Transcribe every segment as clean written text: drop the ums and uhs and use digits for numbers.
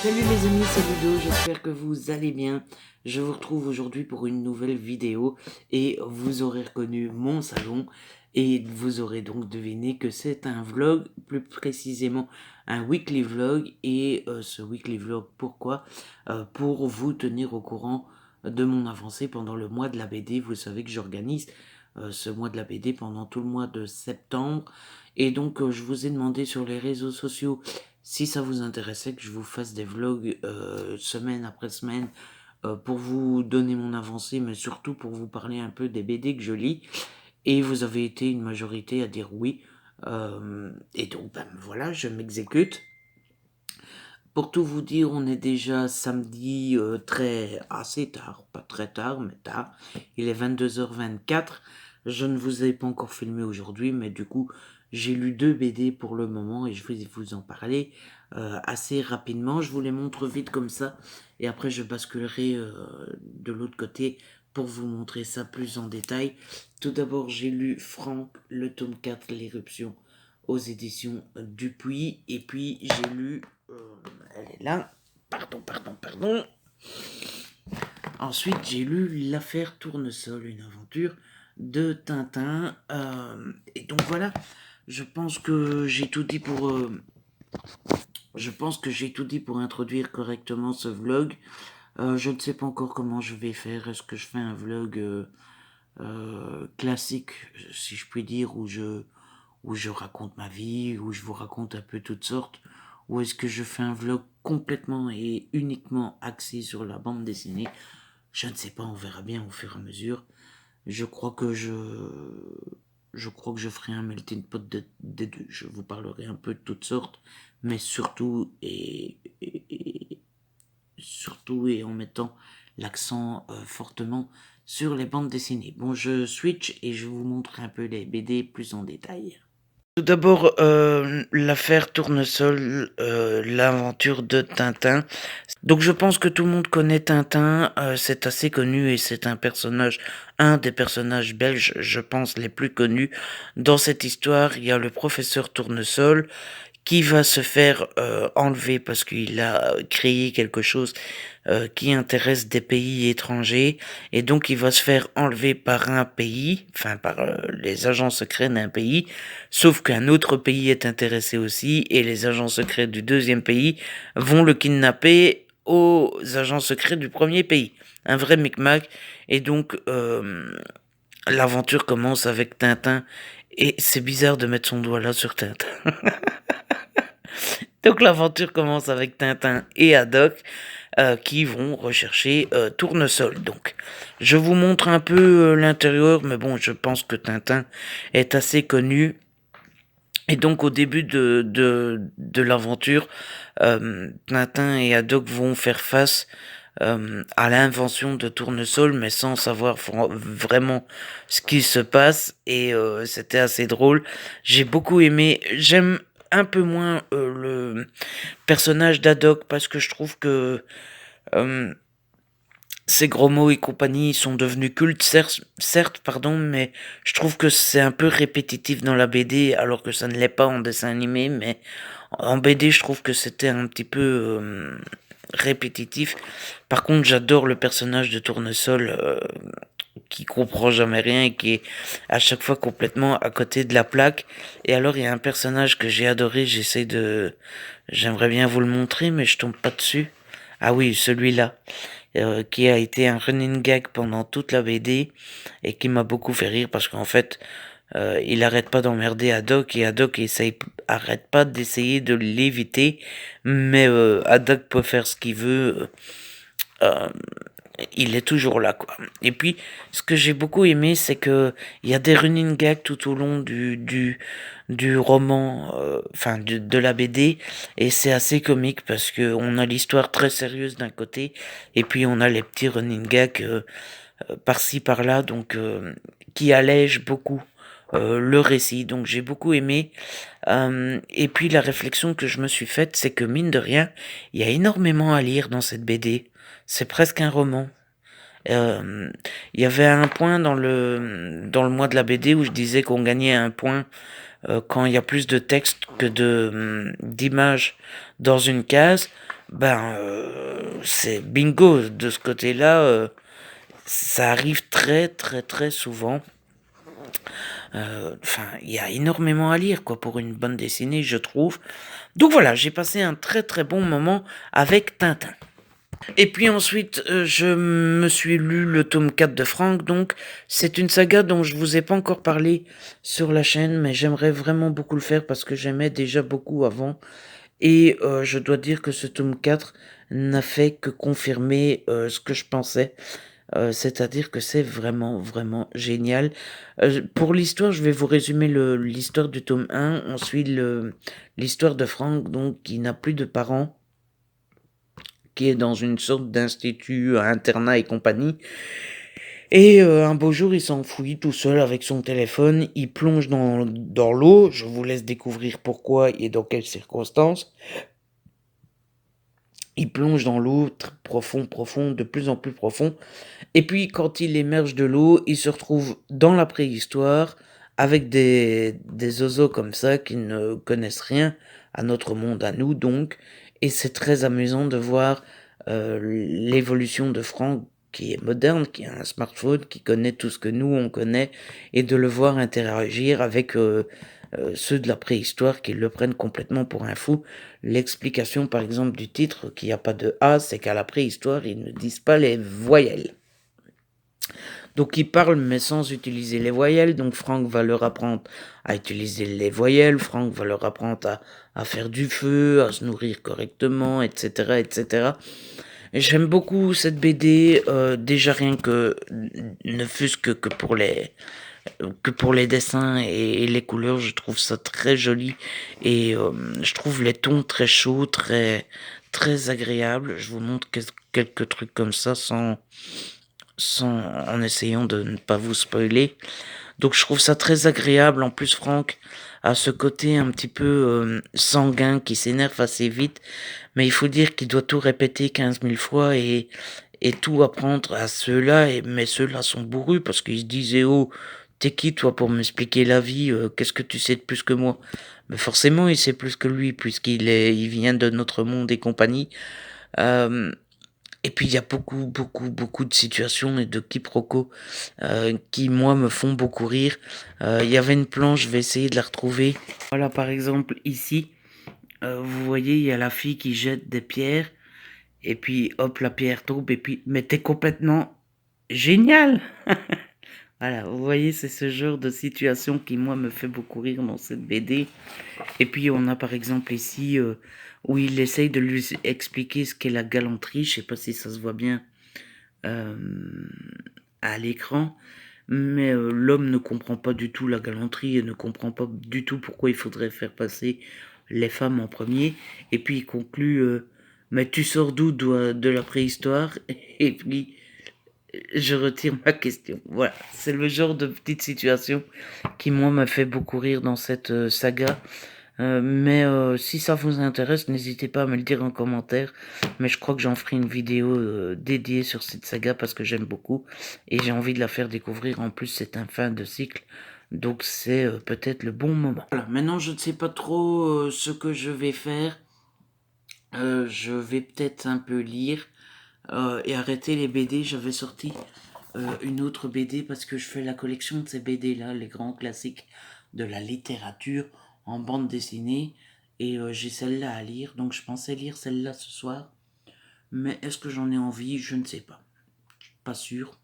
Salut les amis, c'est Ludo, j'espère que vous allez bien. Je vous retrouve aujourd'hui pour une nouvelle vidéo et vous aurez reconnu mon salon et vous aurez donc deviné que c'est un vlog, plus précisément un weekly vlog. Et ce weekly vlog, pourquoi? Pour vous tenir au courant de mon avancée pendant le mois de la BD. Vous savez que j'organise ce mois de la BD pendant tout le mois de septembre. Et donc je vous ai demandé sur les réseaux sociaux si ça vous intéressait que je vous fasse des vlogs semaine après semaine pour vous donner mon avancée, mais surtout pour vous parler un peu des BD que je lis. Et vous avez été une majorité à dire oui. Et donc, ben voilà, je m'exécute. Pour tout vous dire, on est déjà samedi assez tard, pas très tard, mais tard. Il est 22h24. Je ne vous ai pas encore filmé aujourd'hui, mais du coup, j'ai lu 2 BD pour le moment et je vais vous en parler assez rapidement. Je vous les montre vite comme ça et après je basculerai de l'autre côté pour vous montrer ça plus en détail. Tout d'abord, j'ai lu Franck, le tome 4, l'éruption aux éditions Dupuis, et puis j'ai lu elle est là. Pardon. Ensuite, j'ai lu L'affaire Tournesol, une aventure de Tintin. Et donc voilà, je pense que j'ai tout dit pour introduire correctement ce vlog. Je ne sais pas encore comment je vais faire. Est-ce que je fais un vlog classique, si je puis dire, où je raconte ma vie, où je vous raconte un peu toutes sortes, ou est-ce que je fais un vlog complètement et uniquement axé sur la bande dessinée? Je ne sais pas, on verra bien au fur et à mesure. Je crois que je ferai un melting pot des deux. Je vous parlerai un peu de toutes sortes, mais surtout et en mettant l'accent fortement sur les bandes dessinées. Bon, je switch et je vous montre un peu les BD plus en détail. Tout d'abord, l'affaire Tournesol, l'aventure de Tintin. Donc je pense que tout le monde connaît Tintin, c'est assez connu et c'est un des personnages belges, je pense, les plus connus. Dans cette histoire, il y a le professeur Tournesol qui va se faire enlever parce qu'il a créé quelque chose qui intéresse des pays étrangers, et donc il va se faire enlever par un pays, enfin par les agents secrets d'un pays, sauf qu'un autre pays est intéressé aussi et les agents secrets du deuxième pays vont le kidnapper aux agents secrets du premier pays. Un vrai micmac. Et donc l'aventure commence avec Tintin, et c'est bizarre de mettre son doigt là sur Tintin. Donc l'aventure commence avec Tintin et Haddock qui vont rechercher Tournesol. Donc je vous montre un peu l'intérieur, mais bon, je pense que Tintin est assez connu. Et donc au début de l'aventure, Tintin et Haddock vont faire face à l'invention de Tournesol, mais sans savoir vraiment ce qui se passe. Et c'était assez drôle. J'ai beaucoup aimé. J'aime un peu moins le personnage d'Haddock parce que je trouve que euh, ces gros mots et compagnie sont devenus cultes, certes, pardon, mais je trouve que c'est un peu répétitif dans la BD, alors que ça ne l'est pas en dessin animé, mais en BD, je trouve que c'était un petit peu répétitif. Par contre, j'adore le personnage de Tournesol qui comprend jamais rien et qui est à chaque fois complètement à côté de la plaque. Et alors, il y a un personnage que j'ai adoré, j'aimerais bien vous le montrer, mais je tombe pas dessus. Ah oui, celui-là, qui a été un running gag pendant toute la BD et qui m'a beaucoup fait rire parce qu'en fait, il arrête pas d'emmerder Haddock et Haddock arrête pas d'essayer de l'éviter, mais Haddock peut faire ce qu'il veut. Euh, il est toujours là, quoi. Et puis, ce que j'ai beaucoup aimé, c'est que il y a des running gags tout au long du roman, enfin de la BD, et c'est assez comique parce que on a l'histoire très sérieuse d'un côté, et puis on a les petits running gags par-ci par-là, donc qui allègent beaucoup le récit. Donc j'ai beaucoup aimé. Et puis la réflexion que je me suis faite, c'est que mine de rien, il y a énormément à lire dans cette BD. C'est presque un roman. Il y avait un point dans le mois de la BD où je disais qu'on gagnait un point quand il y a plus de texte que d'images dans une case. c'est bingo. De ce côté-là, ça arrive très très très souvent. Enfin, il y a énormément à lire, quoi, pour une bande dessinée, je trouve. Donc voilà, j'ai passé un très très bon moment avec Tintin. Et puis ensuite, je me suis lu le tome 4 de Franck, donc c'est une saga dont je vous ai pas encore parlé sur la chaîne, mais j'aimerais vraiment beaucoup le faire parce que j'aimais déjà beaucoup avant. Et je dois dire que ce tome 4 n'a fait que confirmer ce que je pensais. C'est-à-dire que c'est vraiment, vraiment génial. Pour l'histoire, je vais vous résumer l'histoire du tome 1. On suit l'histoire de Franck, donc, qui n'a plus de parents, qui est dans une sorte d'institut, internat et compagnie. Et un beau jour, il s'enfuit tout seul avec son téléphone. Il plonge dans l'eau. Je vous laisse découvrir pourquoi et dans quelles circonstances. Il plonge dans l'eau, profond, profond, de plus en plus profond. Et puis, quand il émerge de l'eau, il se retrouve dans la préhistoire avec des oiseaux comme ça qui ne connaissent rien à notre monde, à nous donc. Et c'est très amusant de voir l'évolution de Franck qui est moderne, qui a un smartphone, qui connaît tout ce que nous on connaît, et de le voir interagir avec ceux de la préhistoire qui le prennent complètement pour un fou. L'explication par exemple du titre, qu'il n'y a pas de A, c'est qu'à la préhistoire, ils ne disent pas les voyelles. Donc ils parlent mais sans utiliser les voyelles, donc Franck va leur apprendre à utiliser les voyelles, Franck va leur apprendre à faire du feu, à se nourrir correctement, etc. etc. J'aime beaucoup cette BD, déjà rien que, ne fût-ce que pour les dessins et les couleurs, je trouve ça très joli et je trouve les tons très chauds, très, très agréables. Je vous montre quelques trucs comme ça en essayant de ne pas vous spoiler. Donc je trouve ça très agréable. En plus, Franck a ce côté un petit peu sanguin qui s'énerve assez vite. Mais il faut dire qu'il doit tout répéter 15 000 fois et tout apprendre à ceux-là. Mais ceux-là sont bourrus parce qu'ils se disaient, oh, t'es qui toi pour m'expliquer la vie? Qu'est-ce que tu sais de plus que moi? Mais forcément, il sait plus que lui il vient de notre monde et compagnie. Euh, et puis il y a beaucoup, beaucoup, beaucoup de situations et de quiproquos qui, moi, me font beaucoup rire. Il y avait une planche, je vais essayer de la retrouver. Voilà, par exemple, ici, vous voyez, il y a la fille qui jette des pierres, et puis hop, la pierre tombe, et puis, mais t'es complètement génial! Voilà, vous voyez, c'est ce genre de situation qui, moi, me fait beaucoup rire dans cette BD. Et puis, on a par exemple ici, où il essaye de lui expliquer ce qu'est la galanterie. Je sais pas si ça se voit bien euh, à l'écran. Mais l'homme ne comprend pas du tout la galanterie et ne comprend pas du tout pourquoi il faudrait faire passer les femmes en premier. Et puis il conclut, mais tu sors d'où de la préhistoire? Et puis je retire ma question. Voilà, c'est le genre de petite situation qui, moi, m'a fait beaucoup rire dans cette saga. Mais si ça vous intéresse, n'hésitez pas à me le dire en commentaire. Mais je crois que j'en ferai une vidéo dédiée sur cette saga parce que j'aime beaucoup. Et j'ai envie de la faire découvrir. En plus, c'est un fin de cycle. Donc c'est peut-être le bon moment. Voilà, maintenant je ne sais pas trop ce que je vais faire. Je vais peut-être un peu lire et arrêter les BD. J'avais sorti une autre BD parce que je fais la collection de ces BD là, les grands classiques de la littérature en bande dessinée, et j'ai celle-là à lire, donc je pensais lire celle-là ce soir, mais est-ce que j'en ai envie? Je ne sais pas, pas sûr.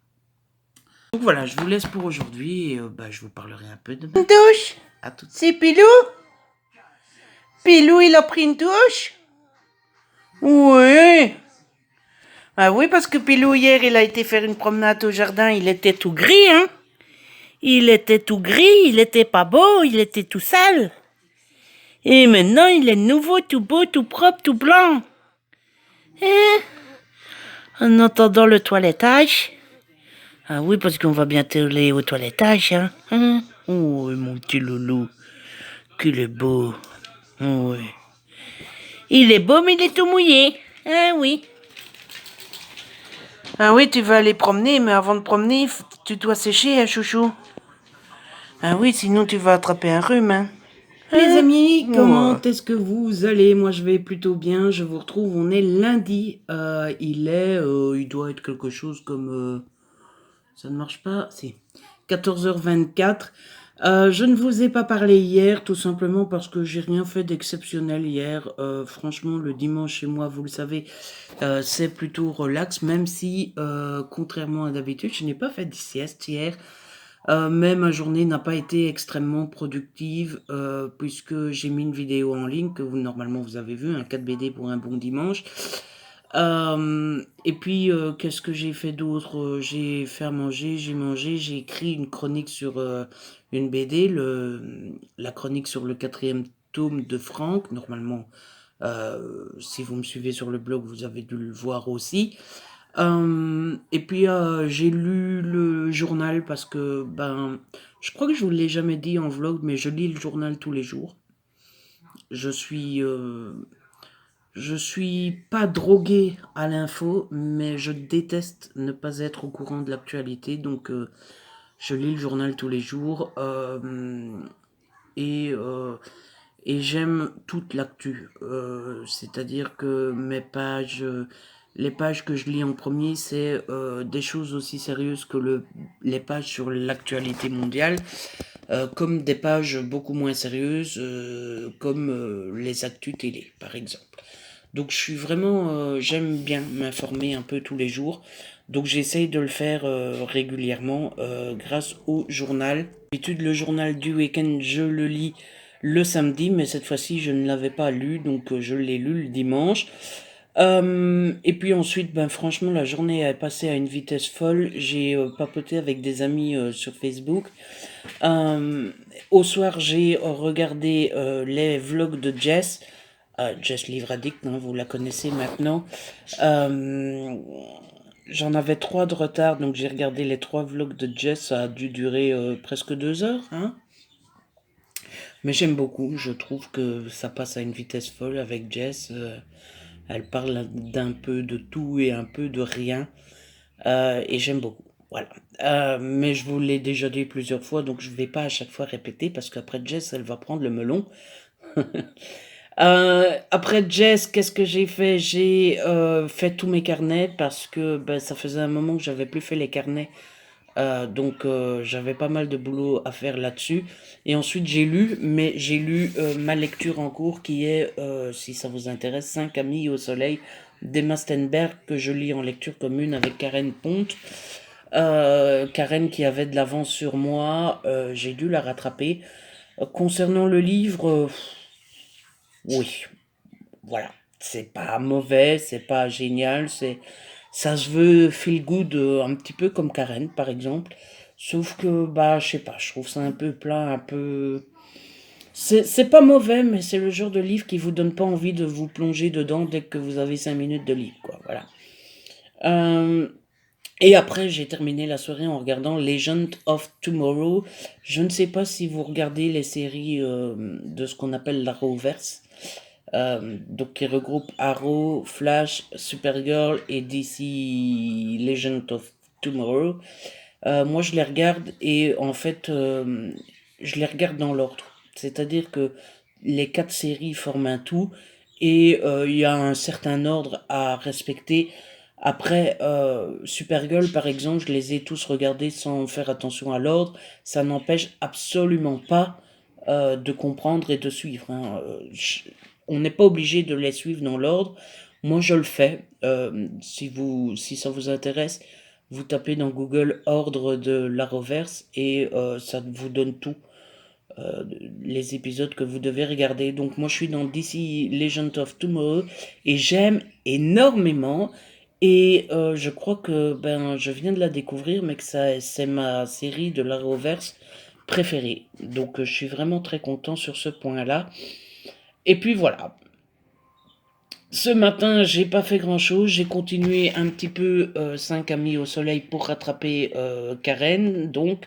Donc voilà, je vous laisse pour aujourd'hui et je vous parlerai un peu demain. Une douche? À tout de suite. C'est Pilou? Pilou, il a pris une douche? Oui. Ah oui, parce que Pilou, hier, il a été faire une promenade au jardin. Il était tout gris, hein? Il était tout gris, il était pas beau, il était tout sale. Et maintenant, il est nouveau, tout beau, tout propre, tout blanc. Hein? En attendant le toilettage. Ah oui, parce qu'on va bientôt aller au toilettage, hein? Oh, mon petit loulou. Qu'il est beau. Oh, oui. Il est beau, mais il est tout mouillé. Ah oui. Ah oui, tu vas aller promener, mais avant de promener, tu dois sécher, hein, chouchou. Ah oui, sinon tu vas attraper un rhume, hein. Les amis, comment Ouais. est-ce que vous allez? Moi, je vais plutôt bien. Je vous retrouve. On est lundi. Il doit être quelque chose comme, ça ne marche pas. Si. 14h24. Je ne vous ai pas parlé hier, tout simplement parce que j'ai rien fait d'exceptionnel hier. Franchement, le dimanche chez moi, vous le savez, c'est plutôt relax, même si, contrairement à d'habitude, je n'ai pas fait de sieste hier. Mais ma journée n'a pas été extrêmement productive puisque j'ai mis une vidéo en ligne que normalement vous avez vu, un 4BD pour un bon dimanche. Et puis, qu'est-ce que j'ai fait d'autre? J'ai fait à manger, j'ai mangé, j'ai écrit une chronique sur une BD, la chronique sur le 4e tome de Franck. Normalement, si vous me suivez sur le blog, vous avez dû le voir aussi. Et puis j'ai lu le journal parce que je crois que je vous l'ai jamais dit en vlog, mais je lis le journal tous les jours. Je suis euh, je suis pas drogué à l'info, mais je déteste ne pas être au courant de l'actualité, donc je lis le journal tous les jours et euh, et j'aime toute l'actu. C'est-à-dire que les pages que je lis en premier, c'est des choses aussi sérieuses que les pages sur l'actualité mondiale, comme des pages beaucoup moins sérieuses, comme les actus télé, par exemple. Donc j'aime bien m'informer un peu tous les jours. Donc j'essaye de le faire régulièrement grâce au journal. D'habitude, le journal du week-end, je le lis le samedi, mais cette fois-ci, je ne l'avais pas lu, donc je l'ai lu le dimanche. Et puis ensuite, franchement, la journée est passée à une vitesse folle. J'ai papoté avec des amis sur Facebook. Euh, Au soir, j'ai regardé les vlogs de Jess. Jess Livre Addict, hein, vous la connaissez maintenant. Euh, J'en avais 3 de retard, donc j'ai regardé les 3 vlogs de Jess. Ça a dû durer presque 2 heures, hein. Mais j'aime beaucoup, je trouve que ça passe à une vitesse folle avec Jess. Elle parle d'un peu de tout et un peu de rien. Et j'aime beaucoup. Voilà. Mais je vous l'ai déjà dit plusieurs fois, donc je ne vais pas à chaque fois répéter parce qu'après Jess, elle va prendre le melon. Après Jess, qu'est-ce que j'ai fait? J'ai fait tous mes carnets parce que ça faisait un moment que j'avais plus fait les carnets. Donc j'avais pas mal de boulot à faire là-dessus. Et ensuite j'ai lu, mais j'ai lu ma lecture en cours qui est, si ça vous intéresse, 5 amis au soleil d'Emma Stenberg que je lis en lecture commune avec Karen Ponte. Karen qui avait de l'avance sur moi, j'ai dû la rattraper. Concernant le livre, oui, voilà. C'est pas mauvais, c'est pas génial, ça se veut feel good un petit peu comme Karen par exemple. Sauf que je sais pas, je trouve ça un peu plat, un peu. C'est pas mauvais, mais c'est le genre de livre qui vous donne pas envie de vous plonger dedans dès que vous avez 5 minutes de livre, quoi. Voilà. Euh, et après, j'ai terminé la soirée en regardant Legend of Tomorrow. Je ne sais pas si vous regardez les séries de ce qu'on appelle l'Arrowverse. Donc qui regroupe Arrow, Flash, Supergirl et DC Legend of Tomorrow. Moi, je les regarde et en fait, je les regarde dans l'ordre. C'est-à-dire que les 4 séries forment un tout et il y a un certain ordre à respecter. Après, Supergirl, par exemple, je les ai tous regardés sans faire attention à l'ordre. Ça n'empêche absolument pas de comprendre et de suivre, hein. On n'est pas obligé de les suivre dans l'ordre. Moi, je le fais. Si ça vous intéresse, vous tapez dans Google ordre de l'Arrowverse et ça vous donne tout, les épisodes que vous devez regarder. Donc moi je suis dans DC Legend of Tomorrow et j'aime énormément et je crois que je viens de la découvrir mais que c'est ma série de l'Arrowverse préférée. Donc je suis vraiment très content sur ce point-là. Et puis voilà, ce matin, j'ai pas fait grand-chose. J'ai continué un petit peu 5 amis au soleil pour rattraper Karen. Donc,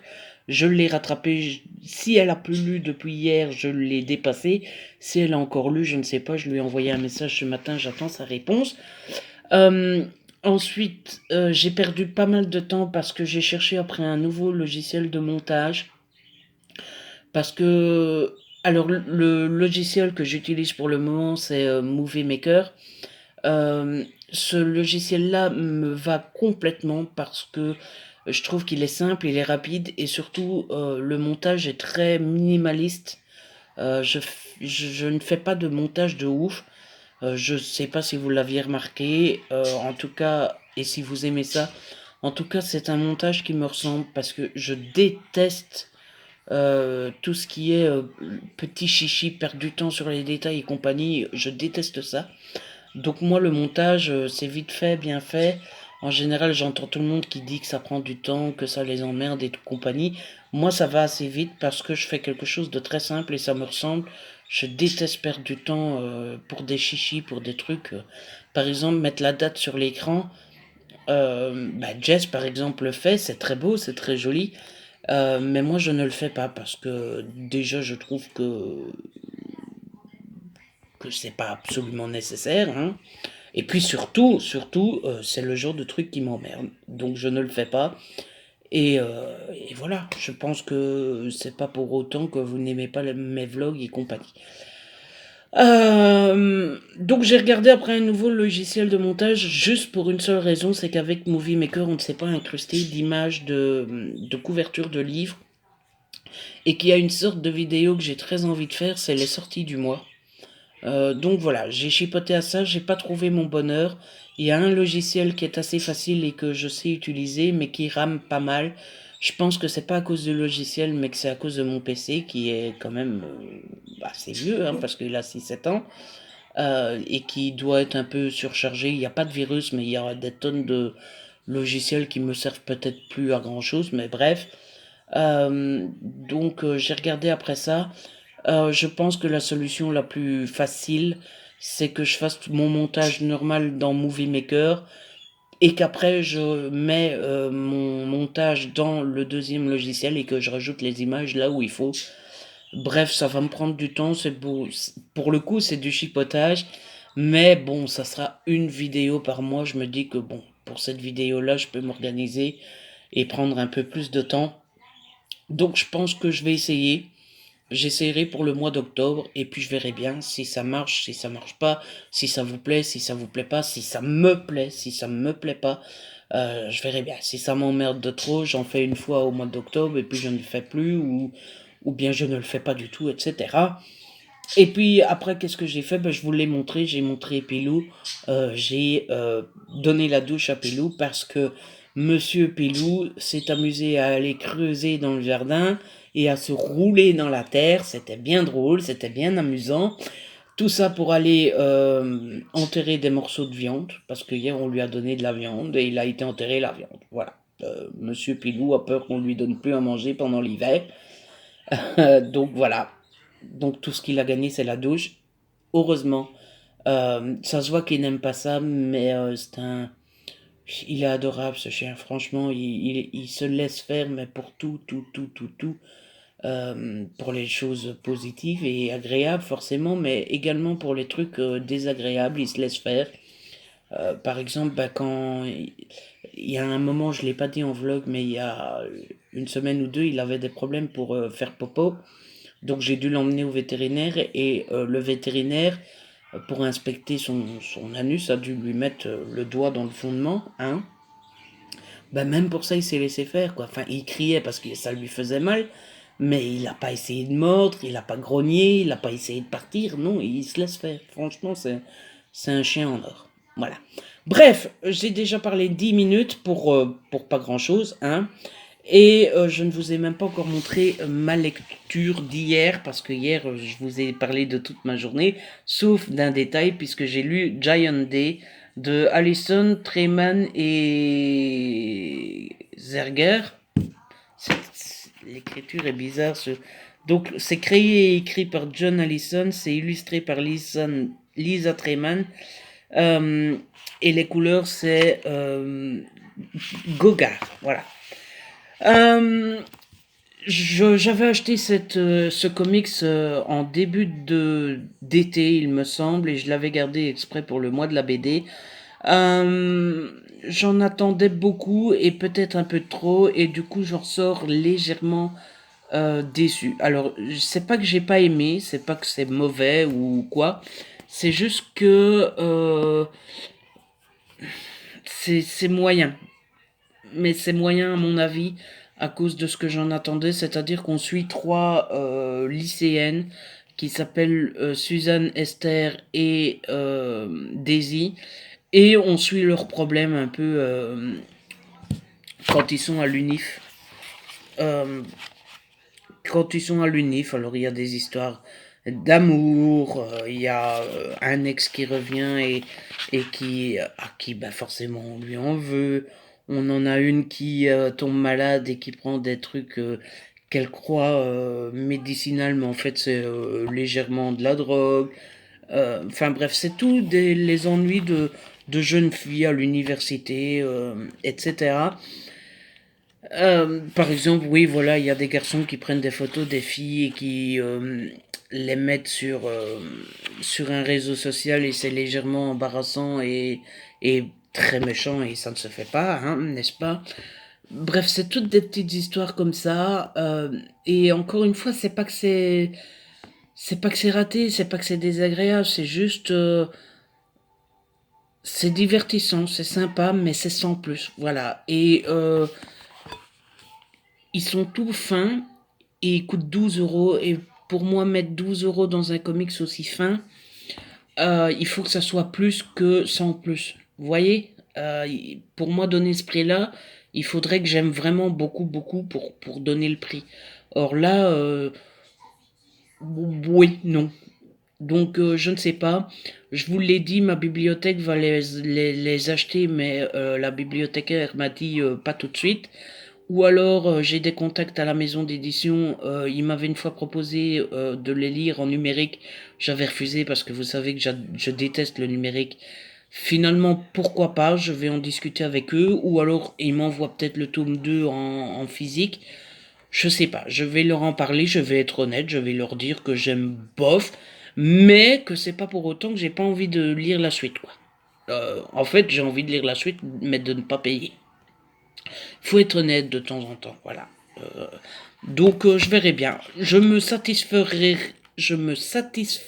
je l'ai rattrapée. Si elle a plus lu depuis hier, je l'ai dépassée. Si elle a encore lu, je ne sais pas. Je lui ai envoyé un message ce matin. J'attends sa réponse. Euh, Ensuite, j'ai perdu pas mal de temps parce que j'ai cherché après un nouveau logiciel de montage. Parce que Alors, le logiciel que j'utilise pour le moment, c'est Movie Maker. Ce logiciel-là me va complètement parce que je trouve qu'il est simple, il est rapide et surtout le montage est très minimaliste. Je ne fais pas de montage de ouf. Je sais pas si vous l'aviez remarqué. En tout cas, et si vous aimez ça, en tout cas, c'est un montage qui me ressemble parce que je déteste tout ce qui est petit chichi, perdre du temps sur les détails et compagnie. Je déteste ça. Donc moi, le montage, c'est vite fait, bien fait. En général, j'entends tout le monde qui dit que ça prend du temps, que ça les emmerde et tout compagnie. Moi, ça va assez vite parce que je fais quelque chose de très simple et ça me ressemble. Je déteste perdre du temps pour des chichis, pour des trucs. Par exemple, mettre la date sur l'écran. Jess, par exemple, le fait. C'est très beau, c'est très joli. Mais moi, je ne le fais pas parce que déjà, je trouve que c'est pas absolument nécessaire, hein. Et puis surtout, c'est le genre de truc qui m'emmerde. Donc je ne le fais pas. Et voilà, je pense que c'est pas pour autant que vous n'aimez pas mes vlogs et compagnie. Donc j'ai regardé après un nouveau logiciel de montage juste pour une seule raison, c'est qu'avec Movie Maker on ne s'est pas incrusté d'images de couverture de livres et qu'il y a une sorte de vidéo que j'ai très envie de faire, c'est les sorties du mois. Donc voilà, j'ai chipoté à ça, j'ai pas trouvé mon bonheur. Il y a un logiciel qui est assez facile et que je sais utiliser, mais qui rame pas mal. Je pense que c'est pas à cause du logiciel, mais que c'est à cause de mon PC qui est quand même assez vieux, hein, parce qu'il a 6 7 ans, et qui doit être un peu surchargé. Il n'y a pas de virus, mais il y a des tonnes de logiciels qui me servent peut-être plus à grand chose, mais bref. Donc j'ai regardé après ça. Je pense que la solution la plus facile, c'est que je fasse mon montage normal dans Movie Maker et qu'après je mets mon montage dans le deuxième logiciel et que je rajoute les images là où il faut. Bref, ça va me prendre du temps, c'est beau. Pour le coup, c'est du chipotage, mais bon, ça sera une vidéo par mois. Je me dis que bon, pour cette vidéo-là, je peux m'organiser et prendre un peu plus de temps. Donc je pense que je vais essayer. J'essaierai pour le mois d'octobre et puis je verrai bien si ça marche, si ça marche pas, si ça vous plaît, si ça vous plaît pas, si ça me plaît, si ça me plaît pas. Je verrai bien. Si ça m'emmerde de trop, j'en fais une fois au mois d'octobre et puis je ne le fais plus ou bien je ne le fais pas du tout, etc. Et puis après, qu'est-ce que j'ai fait? Ben, je vous l'ai montré, j'ai montré Pilou. J'ai donné la douche à Pilou parce que Monsieur Pilou s'est amusé à aller creuser dans le jardin et à se rouler dans la terre. C'était bien drôle, c'était bien amusant. Tout ça pour aller enterrer des morceaux de viande, parce que hier on lui a donné de la viande et il a été enterrer la viande. Voilà. Monsieur Pilou a peur qu'on lui donne plus à manger pendant l'hiver. Donc voilà. Donc tout ce qu'il a gagné, c'est la douche. Heureusement. Ça se voit qu'il n'aime pas ça, mais c'est un... Il est adorable ce chien, franchement, il se laisse faire, mais pour tout, pour les choses positives et agréables forcément, mais également pour les trucs désagréables, il se laisse faire. Par exemple, quand il y a un moment, je l'ai pas dit en vlog, mais il y a une semaine ou deux, il avait des problèmes pour faire popo. Donc j'ai dû l'emmener au vétérinaire et le vétérinaire, pour inspecter son anus, a dû lui mettre le doigt dans le fondement, hein. Ben même pour ça, il s'est laissé faire, quoi. Enfin, il criait parce que ça lui faisait mal, mais il n'a pas essayé de mordre, il n'a pas grogné, il n'a pas essayé de partir, non, il se laisse faire. Franchement, c'est un chien en or. Voilà. Bref, j'ai déjà parlé 10 minutes pour pas grand-chose, hein. Et je ne vous ai même pas encore montré ma lecture d'hier, parce que hier, je vous ai parlé de toute ma journée, sauf d'un détail, puisque j'ai lu Giant Day de Alison Treman et Zerger. L'écriture est bizarre. Donc, c'est créé et écrit par John Allison, c'est illustré par Lisa Treman, et les couleurs, c'est Gogart, voilà. J'avais acheté ce comics en début d'été, il me semble, et je l'avais gardé exprès pour le mois de la BD. J'en attendais beaucoup et peut-être un peu trop, et du coup j'en sors légèrement déçu. Alors, c'est pas que j'ai pas aimé, c'est pas que c'est mauvais ou quoi, c'est juste que c'est moyen. Mais c'est moyen à mon avis à cause de ce que j'en attendais, c'est-à-dire qu'on suit trois lycéennes qui s'appellent Suzanne, Esther et Daisy, et on suit leurs problèmes un peu quand ils sont à l'UNIF. Euh, Quand ils sont à l'UNIF, alors il y a des histoires d'amour, il y a un ex qui revient et qui, à qui bah, forcément on lui en veut. On en a une qui tombe malade et qui prend des trucs qu'elle croit médicinales, mais en fait c'est légèrement de la drogue. Enfin bref, c'est tout les ennuis de jeunes filles à l'université, etc. Par exemple, oui, voilà, il y a des garçons qui prennent des photos des filles et qui les mettent sur un réseau social et c'est légèrement embarrassant et très méchant et ça ne se fait pas, hein, n'est-ce pas? Bref, c'est toutes des petites histoires comme ça. Et encore une fois, c'est pas que c'est raté, c'est pas que c'est désagréable, c'est juste, c'est divertissant, c'est sympa, mais c'est sans plus, voilà. Et ils sont tout fins et ils coûtent 12 euros. Et pour moi, mettre 12 euros dans un comics aussi fin, il faut que ça soit plus que ça en plus. Vous voyez. Pour moi, donner ce prix-là, il faudrait que j'aime vraiment beaucoup, beaucoup pour donner le prix. Or là, oui, non. Donc, je ne sais pas. Je vous l'ai dit, ma bibliothèque va les acheter, mais la bibliothécaire m'a dit pas tout de suite. Ou alors j'ai des contacts à la maison d'édition, ils m'avaient une fois proposé de les lire en numérique, j'avais refusé parce que vous savez que je déteste le numérique. Finalement, pourquoi pas, je vais en discuter avec eux, ou alors ils m'envoient peut-être le tome 2 en physique. Je sais pas, je vais leur en parler, je vais être honnête, je vais leur dire que j'aime bof, mais que c'est pas pour autant que j'ai pas envie de lire la suite, quoi. En fait, j'ai envie de lire la suite, mais de ne pas payer. Faut être honnête de temps en temps, voilà. Donc je verrai bien. Je me satisfairai, je me satisfaire,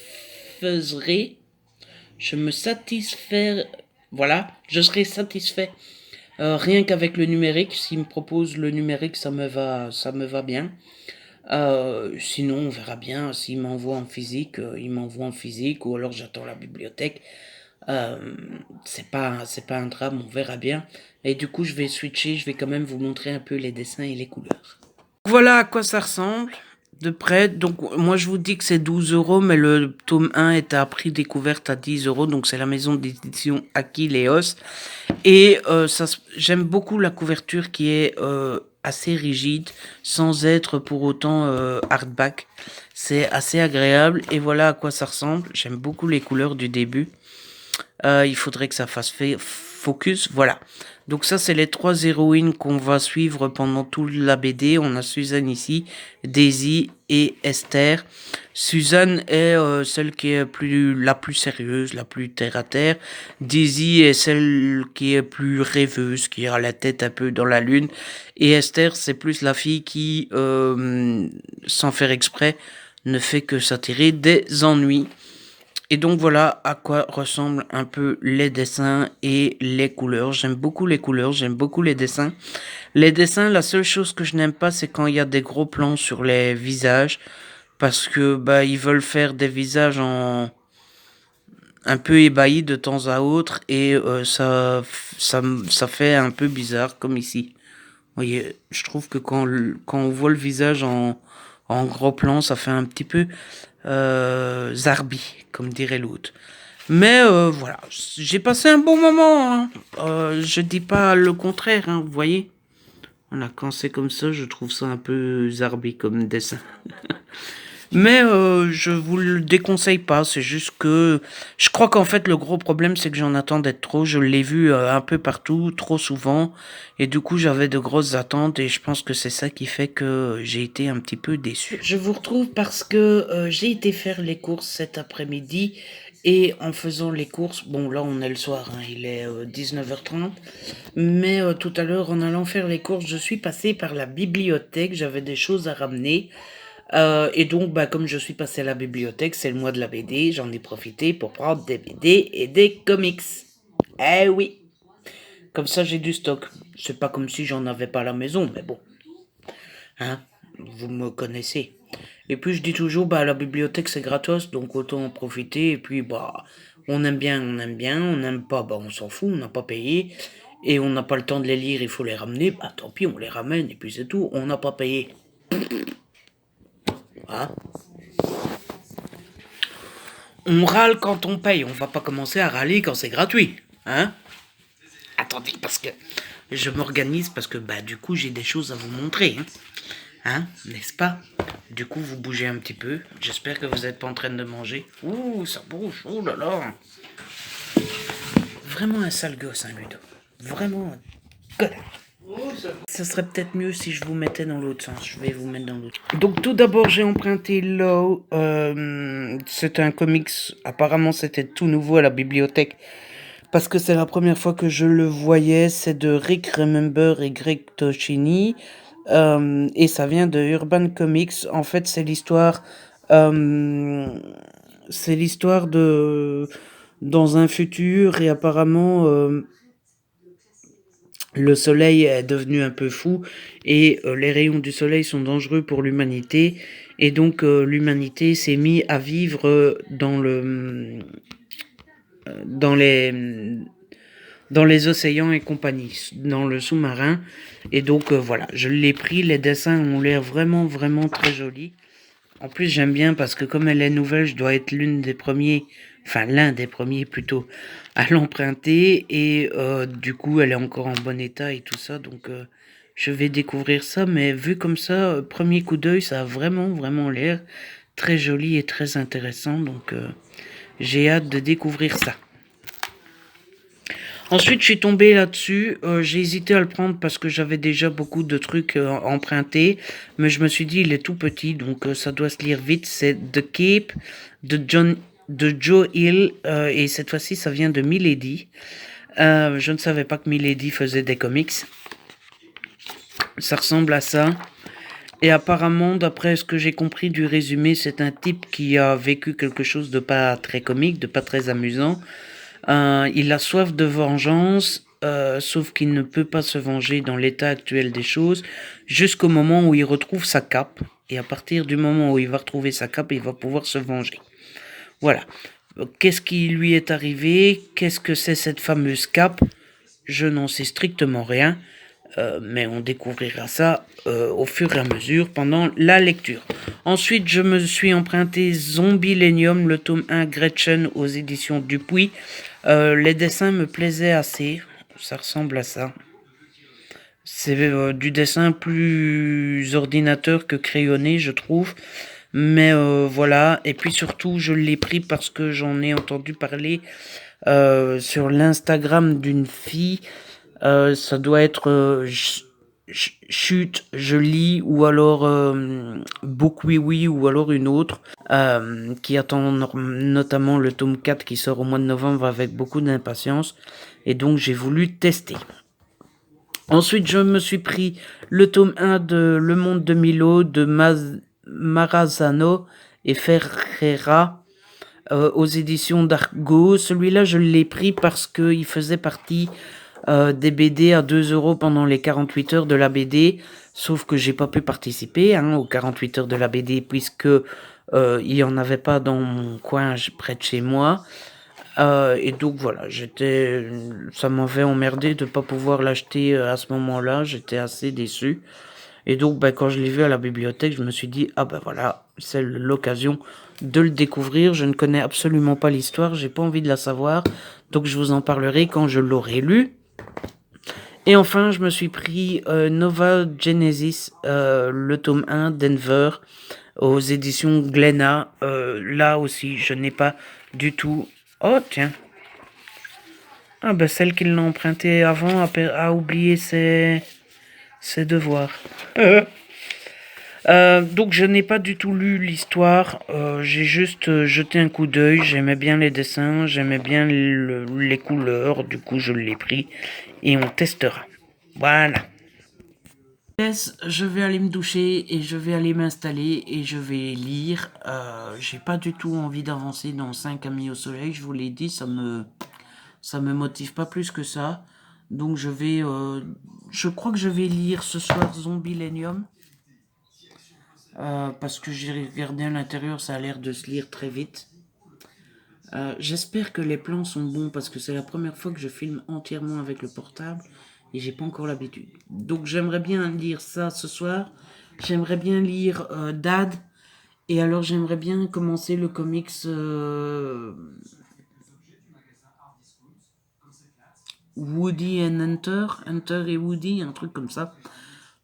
voilà, je serai satisfait rien qu'avec le numérique. S'il me propose le numérique, ça me va bien. Sinon, on verra bien. S'il m'envoie en physique, il m'envoie en physique, ou alors j'attends la bibliothèque. Euh, c'est pas un drame, on verra bien. Et du coup, je vais switcher, je vais quand même vous montrer un peu les dessins et les couleurs. Voilà à quoi ça ressemble de près. Donc, moi, je vous dis que c'est 12 euros, mais le tome 1 est à prix découverte à 10 euros. Donc, c'est la maison d'édition Aquileos. Et j'aime beaucoup la couverture qui est assez rigide, sans être pour autant hardback. C'est assez agréable. Et voilà à quoi ça ressemble. J'aime beaucoup les couleurs du début. Il faudrait que ça fasse focus. Voilà. Donc ça, c'est les trois héroïnes qu'on va suivre pendant toute la BD. On a Suzanne ici, Daisy et Esther. Suzanne est celle qui est la plus sérieuse, la plus terre à terre. Daisy est celle qui est plus rêveuse, qui a la tête un peu dans la lune. Et Esther, c'est plus la fille qui, sans faire exprès, ne fait que s'attirer des ennuis. Et donc voilà à quoi ressemblent un peu les dessins et les couleurs. J'aime beaucoup les couleurs, j'aime beaucoup les dessins. Les dessins, la seule chose que je n'aime pas, c'est quand il y a des gros plans sur les visages. Parce que bah ils veulent faire des visages en un peu ébahis de temps à autre. Et ça fait un peu bizarre comme ici. Vous voyez, je trouve que quand on voit le visage en gros plan, ça fait un petit peu zarbi, comme dirait l'autre. Mais voilà, j'ai passé un bon moment. Hein. Je dis pas le contraire, hein, vous voyez. Voilà, quand c'est comme ça, je trouve ça un peu zarbi comme dessin. Mais je vous le déconseille pas, c'est juste que je crois qu'en fait le gros problème c'est que j'en attends d'être trop, je l'ai vu un peu partout, trop souvent, et du coup j'avais de grosses attentes et je pense que c'est ça qui fait que j'ai été un petit peu déçu. Je vous retrouve parce que j'ai été faire les courses cet après-midi Et en faisant les courses, bon là on est le soir, hein, il est 19h30, mais tout à l'heure en allant faire les courses, je suis passé par la bibliothèque, j'avais des choses à ramener. Et donc, bah, comme je suis passé à la bibliothèque, c'est le mois de la BD, j'en ai profité pour prendre des BD et des comics. Eh oui, comme ça j'ai du stock. C'est pas comme si j'en avais pas à la maison, mais bon, hein, vous me connaissez. Et puis je dis toujours, bah la bibliothèque c'est gratos, donc autant en profiter. Et puis bah, on bien, on n'aime pas, bah on s'en fout, on n'a pas payé. Et on n'a pas le temps de les lire, il faut les ramener, bah tant pis, on les ramène, et puis c'est tout, on n'a pas payé. Hein? On râle quand on paye, on va pas commencer à râler quand c'est gratuit. Hein? Attendez, parce que je m'organise, parce que bah du coup j'ai des choses à vous montrer. Hein, n'est-ce pas? Du coup, vous bougez un petit peu. J'espère que vous n'êtes pas en train de manger. Ouh, ça bouge. Oh là là. Vraiment un sale gosse, hein, Ludo. Vraiment un connard. Ça serait peut-être mieux si je vous mettais dans l'autre sens. Je vais vous mettre dans l'autre. Donc, tout d'abord, j'ai emprunté Low. C'est un comics. Apparemment, c'était tout nouveau à la bibliothèque. Parce que c'est la première fois que je le voyais. C'est de Rick Remember et Greg Toshini. Et ça vient de Urban Comics. En fait, c'est l'histoire de dans un futur et apparemment le soleil est devenu un peu fou et les rayons du soleil sont dangereux pour l'humanité et donc l'humanité s'est mis à vivre dans les océans et compagnie, dans le sous-marin. Et donc voilà, je l'ai pris, les dessins ont l'air vraiment, vraiment très jolis. En plus, j'aime bien parce que comme elle est nouvelle, je dois être l'un des premiers plutôt, à l'emprunter. Et du coup, elle est encore en bon état et tout ça. Donc je vais découvrir ça. Mais vu comme ça, premier coup d'œil, ça a vraiment, vraiment l'air très joli et très intéressant. Donc j'ai hâte de découvrir ça. Ensuite, je suis tombé là-dessus. J'ai hésité à le prendre parce que j'avais déjà beaucoup de trucs empruntés. Mais je me suis dit, il est tout petit, donc ça doit se lire vite. C'est The Cape de Joe Hill. Et cette fois-ci, ça vient de Milady. Je ne savais pas que Milady faisait des comics. Ça ressemble à ça. Et apparemment, d'après ce que j'ai compris du résumé, c'est un type qui a vécu quelque chose de pas très comique, de pas très amusant. Il a soif de vengeance, sauf qu'il ne peut pas se venger dans l'état actuel des choses, jusqu'au moment où il retrouve sa cape. Et à partir du moment où il va retrouver sa cape, il va pouvoir se venger. Voilà. Qu'est-ce qui lui est arrivé? Qu'est-ce que c'est cette fameuse cape? Je n'en sais strictement rien. Mais on découvrira ça au fur et à mesure pendant la lecture. Ensuite, je me suis emprunté Zombilenium, le tome 1 Gretchen aux éditions Dupuis. Les dessins me plaisaient assez. Ça ressemble à ça. C'est du dessin plus ordinateur que crayonné, je trouve. Mais voilà. Et puis surtout, je l'ai pris parce que j'en ai entendu parler sur l'Instagram d'une fille. Ça doit être Chute, je lis, ou alors Book Oui Oui, ou alors une autre, qui attend notamment le tome 4 qui sort au mois de novembre avec beaucoup d'impatience. Et donc j'ai voulu tester. Ensuite, je me suis pris le tome 1 de Le Monde de Milo de Marazano et Ferreira aux éditions d'Argo. Celui-là, je l'ai pris parce qu'il faisait partie des BD à 2 € pendant les 48 heures de la BD, sauf que j'ai pas pu participer aux 48 heures de la BD puisque il y en avait pas dans mon coin près de chez moi. Et donc voilà, ça m'avait emmerdé de pas pouvoir l'acheter à ce moment-là, j'étais assez déçu. Et donc quand je l'ai vu à la bibliothèque, je me suis dit ah ben voilà, c'est l'occasion de le découvrir. Je ne connais absolument pas l'histoire, j'ai pas envie de la savoir, donc je vous en parlerai quand je l'aurai lu. Et enfin, je me suis pris Nova Genesis, le tome 1, Denver, aux éditions Glénat. Là aussi, je n'ai pas du tout... Oh, tiens. Ah ben, celle qui l'a emprunté avant a oublié ses devoirs. Donc je n'ai pas du tout lu l'histoire, j'ai juste jeté un coup d'œil, j'aimais bien les dessins, j'aimais bien les couleurs, du coup je l'ai pris et on testera. Voilà. Je vais aller me doucher et je vais aller m'installer et je vais lire. J'ai pas du tout envie d'avancer dans 5 amis au soleil, je vous l'ai dit, ça me motive pas plus que ça. Donc je crois que je vais lire ce soir Zombilenium. Parce que j'ai regardé à l'intérieur, ça a l'air de se lire très vite. J'espère que les plans sont bons parce que c'est la première fois que je filme entièrement avec le portable et j'ai pas encore l'habitude. Donc j'aimerais bien lire ça ce soir. J'aimerais bien lire Dad et alors j'aimerais bien commencer le comics Woody and Hunter, Hunter et Woody, un truc comme ça.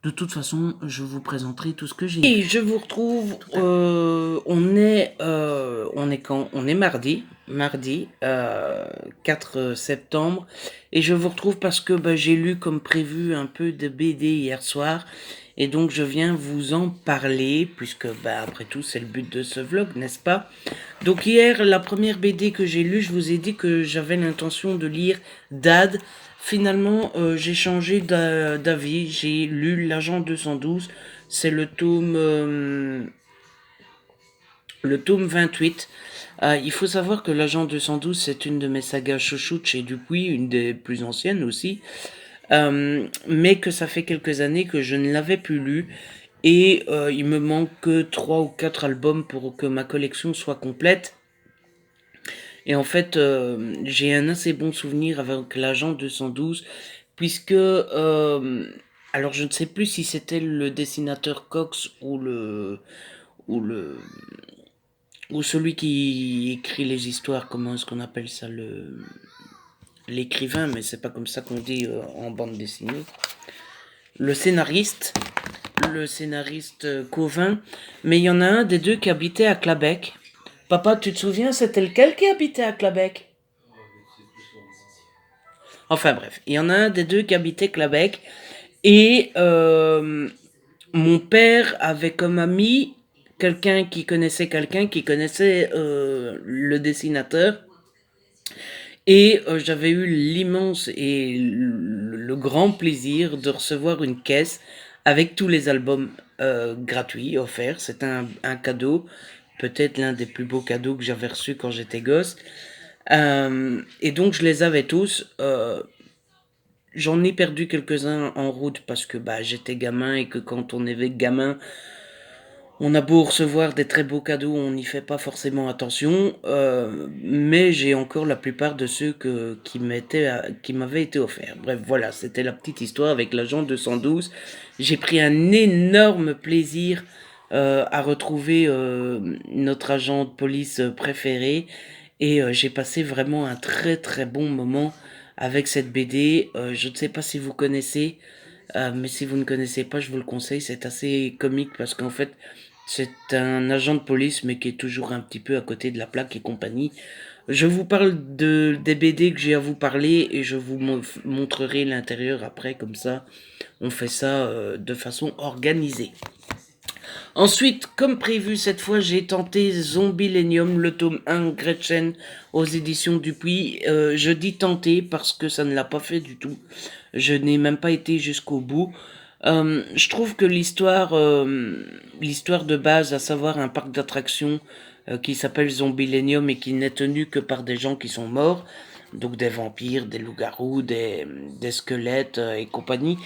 De toute façon, je vous présenterai tout ce que j'ai. Et je vous retrouve. On est quand? On est mardi 4 septembre. Et je vous retrouve parce que j'ai lu comme prévu un peu de BD hier soir. Et donc je viens vous en parler, puisque après tout c'est le but de ce vlog, n'est-ce pas? Donc hier, la première BD que j'ai lue, je vous ai dit que j'avais l'intention de lire Dad. Finalement, j'ai changé d'avis, j'ai lu l'Agent 212, c'est le tome 28. Il faut savoir que l'Agent 212, c'est une de mes sagas chouchoutes chez Dupuis, une des plus anciennes aussi. Mais que ça fait quelques années que je ne l'avais plus lu et il me manque que 3 ou 4 albums pour que ma collection soit complète. Et en fait, j'ai un assez bon souvenir avec l'Agent 212 puisque alors je ne sais plus si c'était le dessinateur Cox ou le ou celui qui écrit les histoires, comment est-ce qu'on appelle ça, l'écrivain, mais c'est pas comme ça qu'on dit en bande dessinée. Le scénariste Covin, mais il y en a un des deux qui habitait à Clabec. Papa, tu te souviens, c'était lequel qui habitait à Clabec? Enfin bref, il y en a un des deux qui habitait Clabec, et mon père avait comme ami quelqu'un qui connaissait le dessinateur. Et j'avais eu l'immense et le grand plaisir de recevoir une caisse avec tous les albums gratuits offerts. C'était un cadeau, peut-être l'un des plus beaux cadeaux que j'avais reçus quand j'étais gosse. Et donc je les avais tous. J'en ai perdu quelques-uns en route parce que j'étais gamin et que quand on est gamin, on a beau recevoir des très beaux cadeaux, on n'y fait pas forcément attention, mais j'ai encore la plupart de ceux qui m'avaient été offerts. Bref, voilà, c'était la petite histoire avec l'Agent 212. J'ai pris un énorme plaisir à retrouver notre agent de police préféré et j'ai passé vraiment un très très bon moment avec cette BD. Je ne sais pas si vous connaissez, mais si vous ne connaissez pas, je vous le conseille. C'est assez comique parce qu'en fait, c'est un agent de police, mais qui est toujours un petit peu à côté de la plaque et compagnie. Je vous parle des BD que j'ai à vous parler et je vous montrerai l'intérieur après, comme ça, on fait ça de façon organisée. Ensuite, comme prévu, cette fois, j'ai tenté Zombilenium, le tome 1, Gretchen, aux éditions Dupuis. Je dis tenter parce que ça ne l'a pas fait du tout. Je n'ai même pas été jusqu'au bout. Je trouve que l'histoire de base, à savoir un parc d'attractions qui s'appelle Zombilenium et qui n'est tenu que par des gens qui sont morts, donc des vampires, des loups-garous, des squelettes et compagnie,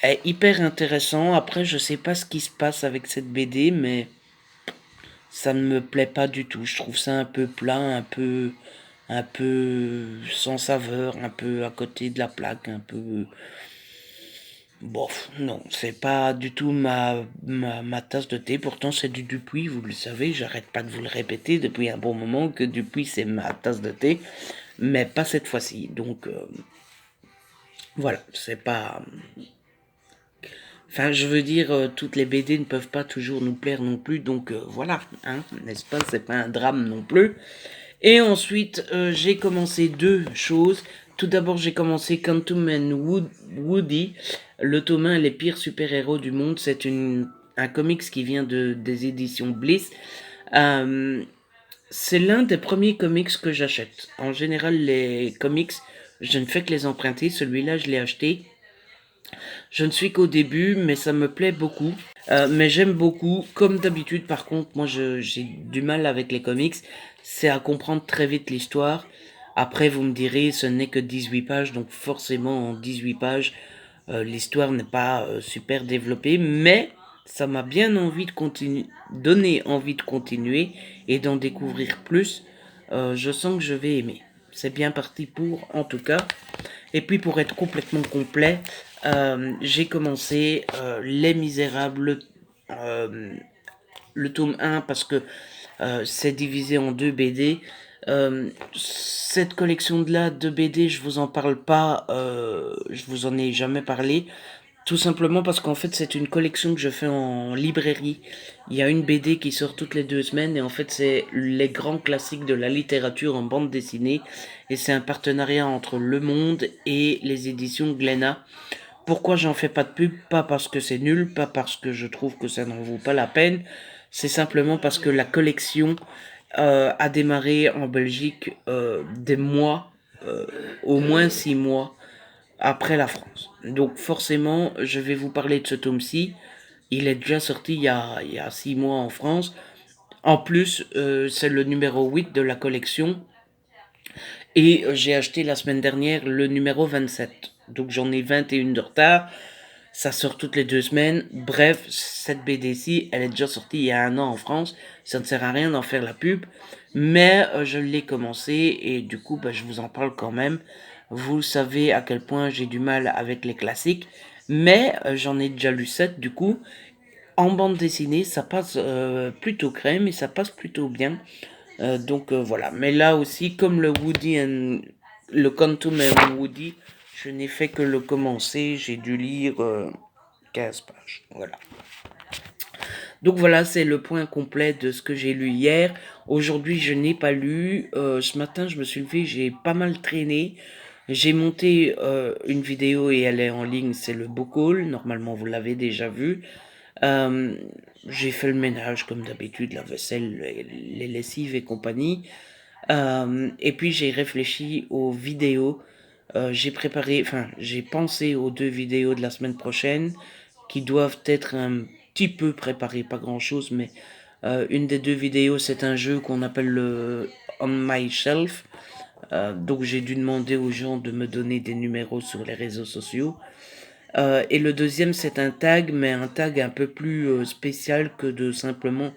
est hyper intéressant. Après, je sais pas ce qui se passe avec cette BD, mais ça ne me plaît pas du tout. Je trouve ça un peu plat, un peu sans saveur, un peu à côté de la plaque, un peu... Bof, non, c'est pas du tout ma tasse de thé. Pourtant, c'est du Dupuis, vous le savez, j'arrête pas de vous le répéter depuis un bon moment que Dupuis, c'est ma tasse de thé, mais pas cette fois-ci. Donc, voilà, c'est pas... Enfin, je veux dire, toutes les BD ne peuvent pas toujours nous plaire non plus, donc voilà, hein, n'est-ce pas, c'est pas un drame non plus. Et ensuite, j'ai commencé deux choses. Tout d'abord, j'ai commencé Quantum and Woody, le tome 1, les pires super-héros du monde. C'est une un comics qui vient des éditions Bliss. C'est l'un des premiers comics que j'achète. En général, les comics, je ne fais que les emprunter. Celui-là, je l'ai acheté. Je ne suis qu'au début, mais ça me plaît beaucoup. Mais j'aime beaucoup. Comme d'habitude, par contre, moi, j'ai du mal avec les comics. C'est à comprendre très vite l'histoire. Après, vous me direz, ce n'est que 18 pages, donc forcément, en 18 pages, l'histoire n'est pas super développée, mais ça m'a bien envie de continuer, donné envie de continuer et d'en découvrir plus. Je sens que je vais aimer. C'est bien parti pour, en tout cas. Et puis pour être complètement complet, j'ai commencé Les Misérables, le tome 1 parce que c'est divisé en 2 BD. Cette collection de là de BD, je vous en parle pas, je vous en ai jamais parlé. Tout simplement parce qu'en fait c'est une collection que je fais en librairie. Il y a une BD qui sort toutes les 2 semaines et en fait c'est les grands classiques de la littérature en bande dessinée. Et c'est un partenariat entre Le Monde et les éditions Glénat. Pourquoi j'en fais pas de pub? Pas parce que c'est nul, pas parce que je trouve que ça n'en vaut pas la peine. C'est simplement parce que la collection a démarré en Belgique des mois, au moins 6 mois après la France. Donc forcément, je vais vous parler de ce tome-ci. Il est déjà sorti il y a 6 mois en France. En plus, c'est le numéro 8 de la collection. Et j'ai acheté la semaine dernière le numéro 27. Donc j'en ai 21 de retard. Ça sort toutes les 2 semaines. Bref, cette BD-ci, elle est déjà sortie il y a un an en France. Ça ne sert à rien d'en faire la pub. Mais je l'ai commencé et du coup, je vous en parle quand même. Vous savez à quel point j'ai du mal avec les classiques. Mais j'en ai déjà lu 7 du coup. En bande dessinée, ça passe plutôt crème et ça passe plutôt bien. Donc voilà. Mais là aussi, comme le Quantum and Woody, je n'ai fait que le commencer. J'ai dû lire 15 pages. Voilà. Donc voilà, c'est le point complet de ce que j'ai lu hier. Aujourd'hui, je n'ai pas lu. Ce matin, je me suis levé, j'ai pas mal traîné. J'ai monté une vidéo et elle est en ligne, c'est le book haul. Normalement, vous l'avez déjà vu. Euh, j'ai fait le ménage comme d'habitude, la vaisselle, les lessives et compagnie. Et puis j'ai réfléchi aux vidéos. J'ai pensé aux 2 vidéos de la semaine prochaine qui doivent être un petit peu préparées, pas grand chose, mais une des 2 vidéos c'est un jeu qu'on appelle le On My Shelf. Donc j'ai dû demander aux gens de me donner des numéros sur les réseaux sociaux. Et le deuxième c'est un tag, mais un tag un peu plus spécial que de simplement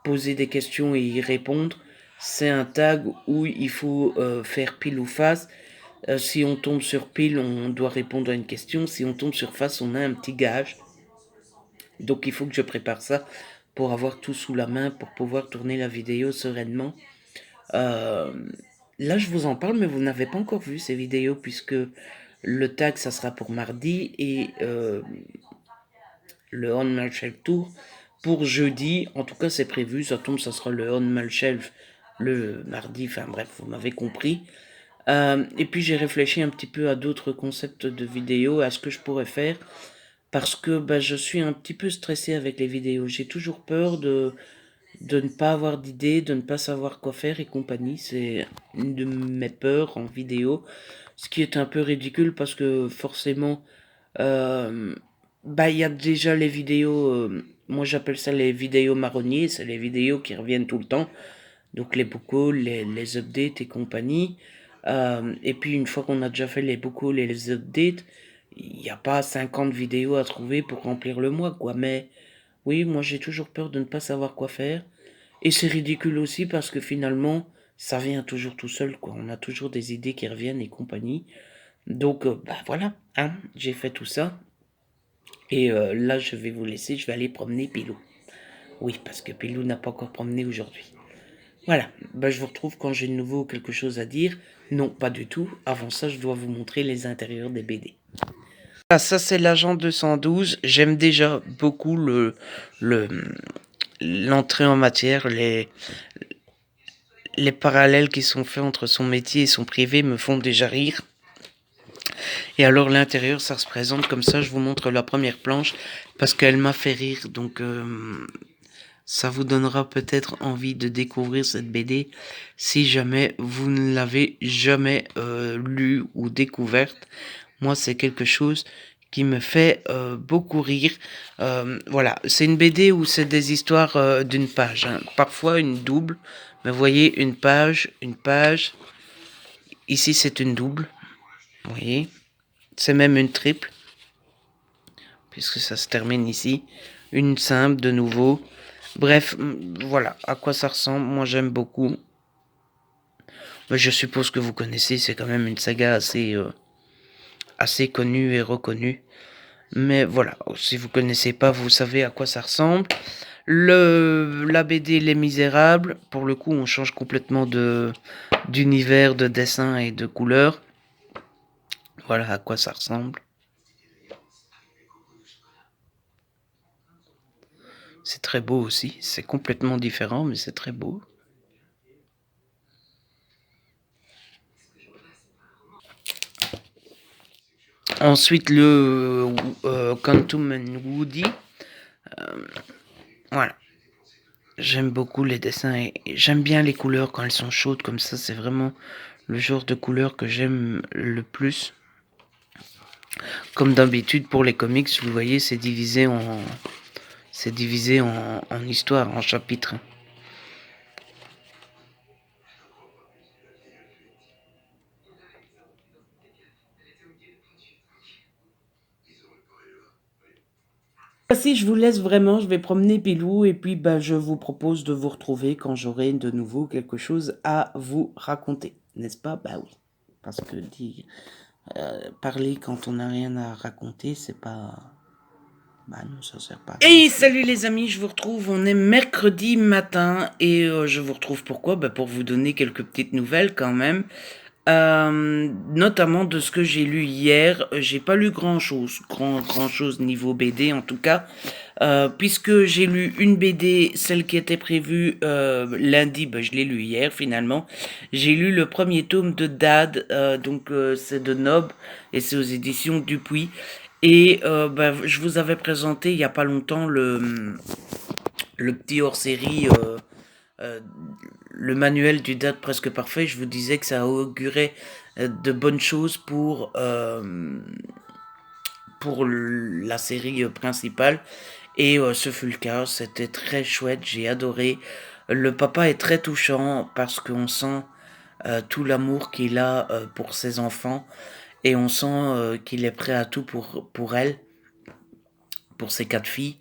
poser des questions et y répondre. C'est un tag où il faut faire pile ou face. Si on tombe sur pile, on doit répondre à une question. Si on tombe sur face, on a un petit gage. Donc il faut que je prépare ça pour avoir tout sous la main, pour pouvoir tourner la vidéo sereinement. Euh, Là, je vous en parle, mais vous n'avez pas encore vu ces vidéos puisque le tag, ça sera pour mardi et le On My Shelf Tour pour jeudi. En tout cas, c'est prévu. Ça tombe, ça sera le On My Shelf le mardi. Enfin bref, vous m'avez compris. Et puis j'ai réfléchi un petit peu à d'autres concepts de vidéos, à ce que je pourrais faire, parce que je suis un petit peu stressé avec les vidéos. J'ai toujours peur de ne pas avoir d'idée, de ne pas savoir quoi faire et compagnie. C'est une de mes peurs en vidéo, ce qui est un peu ridicule parce que forcément, euh, il y a déjà les vidéos, moi j'appelle ça les vidéos marronniers, c'est les vidéos qui reviennent tout le temps. Donc les book hauls, les updates et compagnie. Et puis une fois qu'on a déjà fait les book hauls et les updates, il n'y a pas 50 vidéos à trouver pour remplir le mois, quoi. Mais oui, moi j'ai toujours peur de ne pas savoir quoi faire. Et c'est ridicule aussi parce que finalement, ça vient toujours tout seul, quoi. On a toujours des idées qui reviennent et compagnie. Donc, voilà, hein, j'ai fait tout ça. Et là, je vais vous laisser, je vais aller promener Pilou. Oui, parce que Pilou n'a pas encore promené aujourd'hui. Voilà, je vous retrouve quand j'ai de nouveau quelque chose à dire. Non, pas du tout. Avant ça, je dois vous montrer les intérieurs des BD. Ah, ça, c'est l'agent 212. J'aime déjà beaucoup le, l'entrée en matière. Les parallèles qui sont faits entre son métier et son privé me font déjà rire. Et alors l'intérieur, ça se présente comme ça. Je vous montre la première planche parce qu'elle m'a fait rire. Donc ça vous donnera peut-être envie de découvrir cette BD si jamais vous ne l'avez jamais lue ou découverte. Moi, c'est quelque chose qui me fait beaucoup rire. Voilà, c'est une BD où c'est des histoires d'une page, hein. Parfois une double, mais vous voyez, une page. Ici, c'est une double, vous voyez. C'est même une triple, puisque ça se termine ici. Une simple, de nouveau. Bref, voilà à quoi ça ressemble. Moi, j'aime beaucoup. Mais je suppose que vous connaissez, c'est quand même une saga assez connue et reconnue. Mais voilà, si vous connaissez pas, vous savez à quoi ça ressemble. La BD Les Misérables, pour le coup, on change complètement d'univers, de dessin et de couleur. Voilà à quoi ça ressemble. C'est très beau aussi. C'est complètement différent, mais c'est très beau. Ensuite, le Quantum and Woody. Voilà. J'aime beaucoup les dessins et j'aime bien les couleurs quand elles sont chaudes comme ça. C'est vraiment le genre de couleur que j'aime le plus. Comme d'habitude pour les comics, vous voyez, c'est divisé en histoire, en chapitres. Si je vous laisse vraiment, je vais promener Pilou et puis je vous propose de vous retrouver quand j'aurai de nouveau quelque chose à vous raconter. N'est-ce pas? Bah oui. Parce que parler quand on n'a rien à raconter, c'est pas... Bah non, ça sert pas. Et salut les amis, je vous retrouve, on est mercredi matin et je vous retrouve pourquoi? Pour vous donner quelques petites nouvelles quand même. Notamment de ce que j'ai lu hier. J'ai pas lu grand chose niveau BD en tout cas, puisque j'ai lu une BD, celle qui était prévue lundi, je l'ai lu hier finalement. J'ai lu le premier tome de Dad, donc c'est de Nob et c'est aux éditions Dupuis. Et je vous avais présenté il y a pas longtemps le petit hors-série, le manuel du Dad presque parfait. Je vous disais que ça augurait de bonnes choses pour la série principale. Et ce fut le cas, c'était très chouette, j'ai adoré. Le papa est très touchant parce qu'on sent tout l'amour qu'il a pour ses enfants. Et on sent qu'il est prêt à tout pour elle, pour ses 4 filles.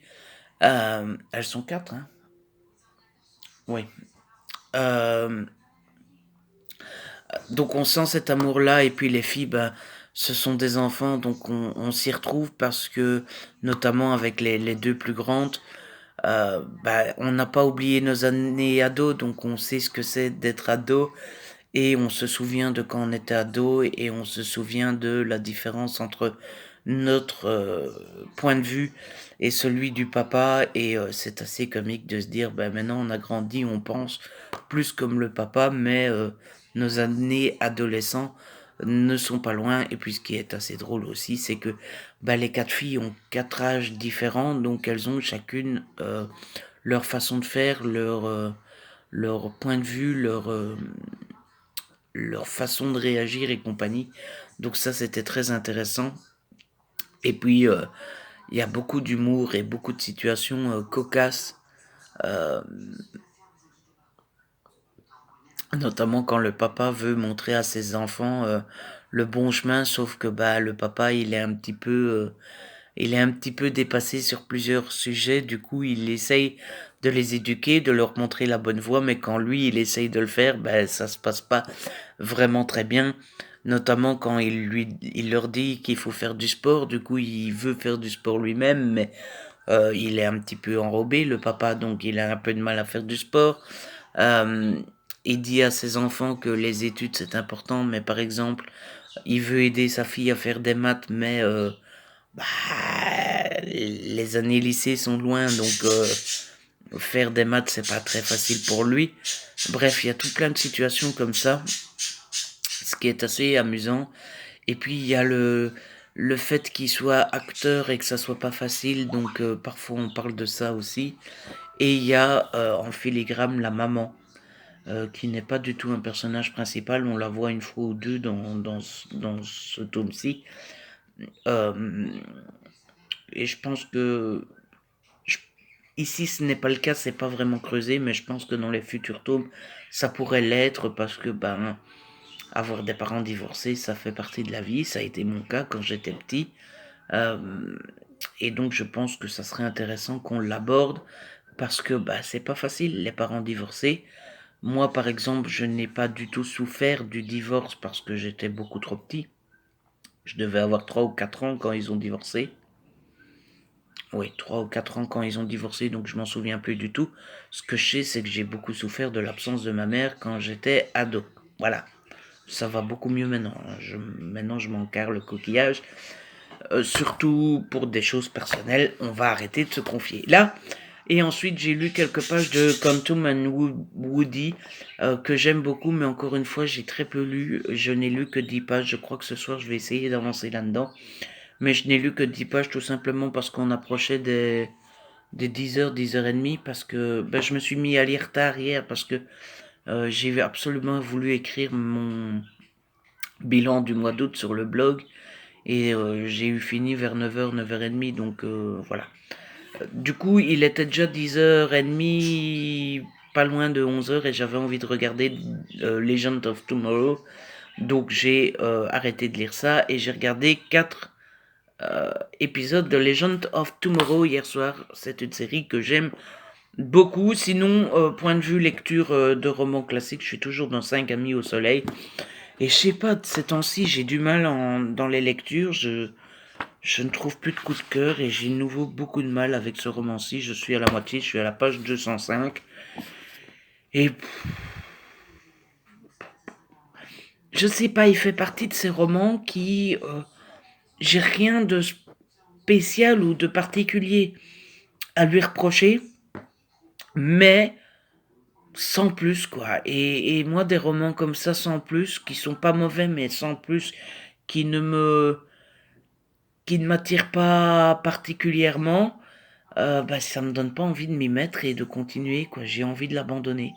Elles sont 4, hein? Oui. Euh, donc on sent cet amour-là, et puis les filles, ce sont des enfants, donc on s'y retrouve parce que, notamment avec les deux plus grandes, on n'a pas oublié nos années ados, donc on sait ce que c'est d'être ado, et on se souvient de quand on était ado, et on se souvient de la différence entre notre point de vue et celui du papa, et c'est assez comique de se dire, maintenant on a grandi, on pense plus comme le papa, mais nos années adolescents ne sont pas loin. Et puis ce qui est assez drôle aussi, c'est que les 4 filles ont 4 âges différents, donc elles ont chacune leur façon de faire, leur point de vue, leur façon de réagir et compagnie. Donc ça, c'était très intéressant. Et puis il y a beaucoup d'humour et beaucoup de situations cocasses, notamment quand le papa veut montrer à ses enfants le bon chemin, sauf que le papa il est un petit peu dépassé sur plusieurs sujets. Du coup il essaye de les éduquer, de leur montrer la bonne voie, mais quand lui il essaye de le faire, ça se passe pas vraiment très bien. Notamment quand il leur dit qu'il faut faire du sport. Du coup il veut faire du sport lui-même, mais il est un petit peu enrobé, le papa, donc il a un peu de mal à faire du sport. Euh, il dit à ses enfants que les études c'est important, mais par exemple, il veut aider sa fille à faire des maths, mais bah, les années lycée sont loin, donc faire des maths c'est pas très facile pour lui. Bref, il y a tout plein de situations comme ça, ce qui est assez amusant. Et puis il y a le fait qu'il soit acteur et que ça soit pas facile, donc parfois on parle de ça aussi. Et il y a en filigrane la maman, qui n'est pas du tout un personnage principal, on la voit une fois ou deux dans ce tome-ci. Euh, et je pense que je- ici ce n'est pas le cas, c'est pas vraiment creusé, mais je pense que dans les futurs tomes, ça pourrait l'être parce que ben avoir des parents divorcés, ça fait partie de la vie, ça a été mon cas quand j'étais petit. Euh, et donc je pense que ça serait intéressant qu'on l'aborde parce que bah, c'est pas facile les parents divorcés. Moi par exemple, je n'ai pas du tout souffert du divorce parce que j'étais beaucoup trop petit. Je devais avoir 3 ou 4 ans quand ils ont divorcé. Oui, 3 ou 4 ans quand ils ont divorcé, donc je m'en souviens plus du tout. Ce que je sais, c'est que j'ai beaucoup souffert de l'absence de ma mère quand j'étais ado. Voilà. Ça va beaucoup mieux maintenant. Maintenant, je m'en carre le coquillage. Surtout pour des choses personnelles, on va arrêter de se confier. Là, et ensuite, j'ai lu quelques pages de Quantum and Woody que j'aime beaucoup, mais encore une fois, j'ai très peu lu. Je n'ai lu que 10 pages. Je crois que ce soir, je vais essayer d'avancer là-dedans. Mais je n'ai lu que 10 pages tout simplement parce qu'on approchait des 10h, 10h30. Parce que ben, je me suis mis à lire tard hier parce que j'ai absolument voulu écrire mon bilan du mois d'août sur le blog. Et j'ai eu fini vers 9h, 9h30, donc voilà. Du coup, il était déjà 10h30, pas loin de 11h, et j'avais envie de regarder Legend of Tomorrow. Donc j'ai arrêté de lire ça, et j'ai regardé 4 épisodes de Legend of Tomorrow hier soir. C'est une série que j'aime beaucoup. Sinon, point de vue lecture de romans classiques, je suis toujours dans 5 amis au soleil. Et je sais pas, ces temps-ci, j'ai du mal dans les lectures. Je ne trouve plus de coup de cœur et j'ai de nouveau beaucoup de mal avec ce roman-ci. Je suis à la moitié, je suis à la page 205. Et je sais pas, il fait partie de ces romans qui... j'ai rien de spécial ou de particulier à lui reprocher, mais sans plus, quoi. Et moi, des romans comme ça, sans plus, qui sont pas mauvais, mais sans plus, qui ne me... qui ne m'attirent pas particulièrement, bah, ça me donne pas envie de m'y mettre et de continuer, quoi. J'ai envie de l'abandonner.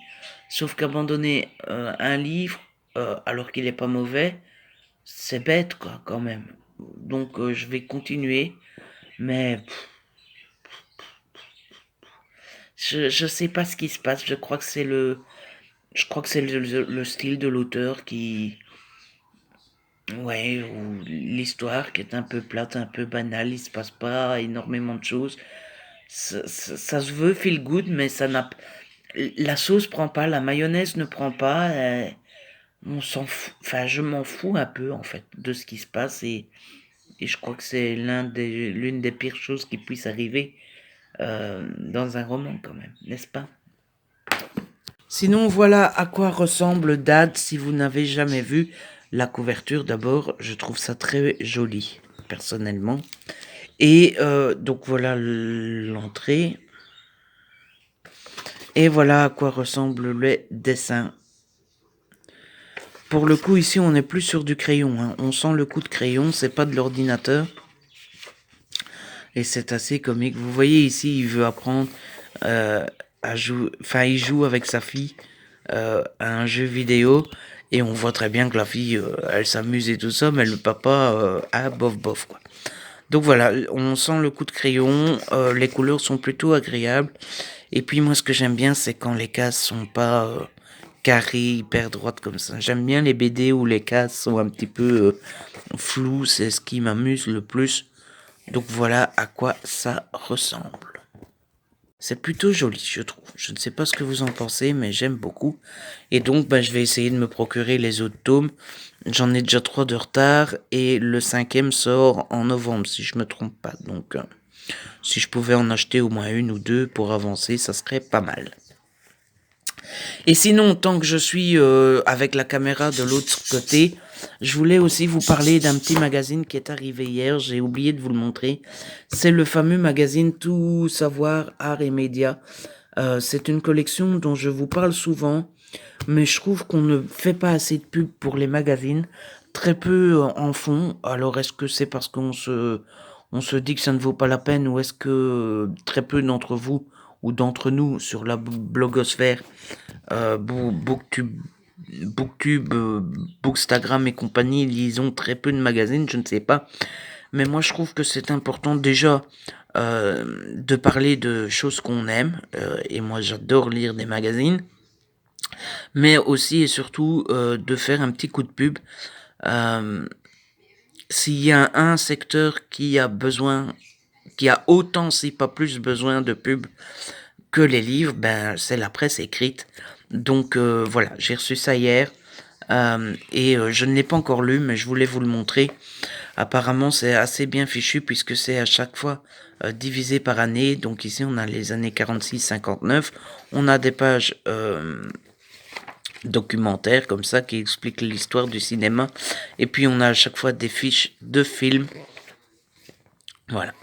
Sauf qu'abandonner un livre alors qu'il est pas mauvais, c'est bête, quoi, quand même. Donc je vais continuer, mais je sais pas ce qui se passe. Je crois que c'est le style de l'auteur qui, ouais, ou l'histoire qui est un peu plate, un peu banale. Il se passe pas énormément de choses. Ça se veut feel good, mais ça n'a la sauce prend pas, la mayonnaise ne prend pas. On s'en fout, enfin je m'en fous un peu en fait de ce qui se passe et je crois que c'est l'une des pires choses qui puisse arriver dans un roman quand même, n'est-ce pas? Sinon voilà à quoi ressemble Dad si vous n'avez jamais vu la couverture. D'abord, je trouve ça très joli personnellement. Et donc voilà l'entrée. Et voilà à quoi ressemble le dessin. Pour le coup, ici, on n'est plus sur du crayon. Hein. On sent le coup de crayon, c'est pas de l'ordinateur. Et c'est assez comique. Vous voyez ici, il veut apprendre à jouer. Enfin, il joue avec sa fille à un jeu vidéo. Et on voit très bien que la fille, elle s'amuse et tout ça, mais le papa, a bof bof, quoi. Donc voilà, on sent le coup de crayon. Les couleurs sont plutôt agréables. Et puis moi, ce que j'aime bien, c'est quand les cases sont pas carrées, hyper droites comme ça. J'aime bien les BD où les cases sont un petit peu floues. C'est ce qui m'amuse le plus. Donc voilà à quoi ça ressemble. C'est plutôt joli, je trouve. Je ne sais pas ce que vous en pensez, mais j'aime beaucoup. Et donc, je vais essayer de me procurer les autres tomes. J'en ai déjà 3 de retard. Et le 5e sort en novembre, si je me trompe pas. Donc, si je pouvais en acheter au moins 1 ou 2 pour avancer, ça serait pas mal. Et sinon, tant que je suis avec la caméra de l'autre côté, je voulais aussi vous parler d'un petit magazine qui est arrivé hier. J'ai oublié de vous le montrer. C'est le fameux magazine Tout Savoir, Art et Médias. C'est une collection dont je vous parle souvent, mais je trouve qu'on ne fait pas assez de pub pour les magazines. très peu en font. Alors est-ce que c'est parce on se dit que ça ne vaut pas la peine, ou est-ce que très peu d'entre vous ou d'entre nous sur la blogosphère, Booktube, Bookstagram et compagnie, lisons très peu de magazines, je ne sais pas. Mais moi je trouve que c'est important déjà de parler de choses qu'on aime, et moi j'adore lire des magazines, mais aussi et surtout de faire un petit coup de pub. Euh, S'il y a un secteur qui a autant, si pas plus, besoin de pub que les livres, ben c'est la presse écrite. Donc voilà, j'ai reçu ça hier. Et je ne l'ai pas encore lu, mais je voulais vous le montrer. Apparemment, c'est assez bien fichu puisque c'est à chaque fois divisé par année. Donc ici, on a les années 46-59. On a des pages documentaires comme ça qui expliquent l'histoire du cinéma. Et puis, on a à chaque fois des fiches de films. Voilà.